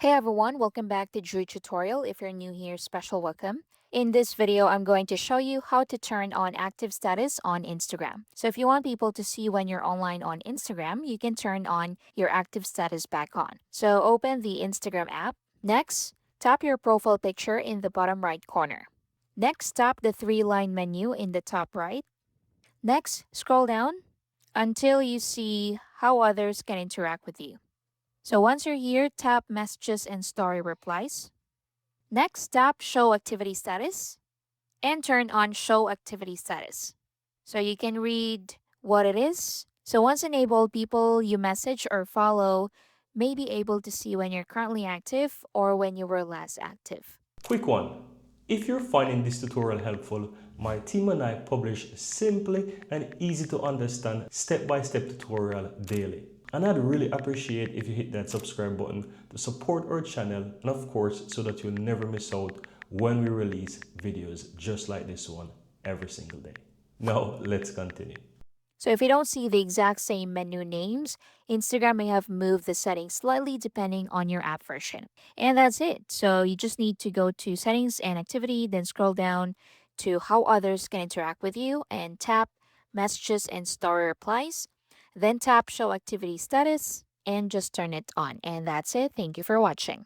Hey everyone, welcome back to Drew Tutorial. If you're new here, special welcome. In this video, I'm going to show you how to turn on active status on Instagram. So if you want people to see when you're online on Instagram, you can turn on your active status back on. So open the Instagram app. Next, tap your profile picture in the bottom right corner. Next, tap the three-line menu in the top right. Next, scroll down until you see how others can interact with you. So once you're here, tap Messages and Story Replies. Next, tap Show Activity Status and turn on Show Activity Status. So you can read what it is. So once enabled, people you message or follow may be able to see when you're currently active or when you were last active. Quick one. If you're finding this tutorial helpful, my team and I publish simply and easy to understand step-by-step tutorial daily. And I'd really appreciate if you hit that subscribe button to support our channel and of course so that you'll never miss out when we release videos just like this one every single day. Now let's continue. So if you don't see the exact same menu names, Instagram may have moved the settings slightly depending on your app version. And that's it. So you just need to go to settings and activity, then scroll down to how others can interact with you and tap messages and story replies. Then tap show activity status and just turn it on. And that's it. Thank you for watching.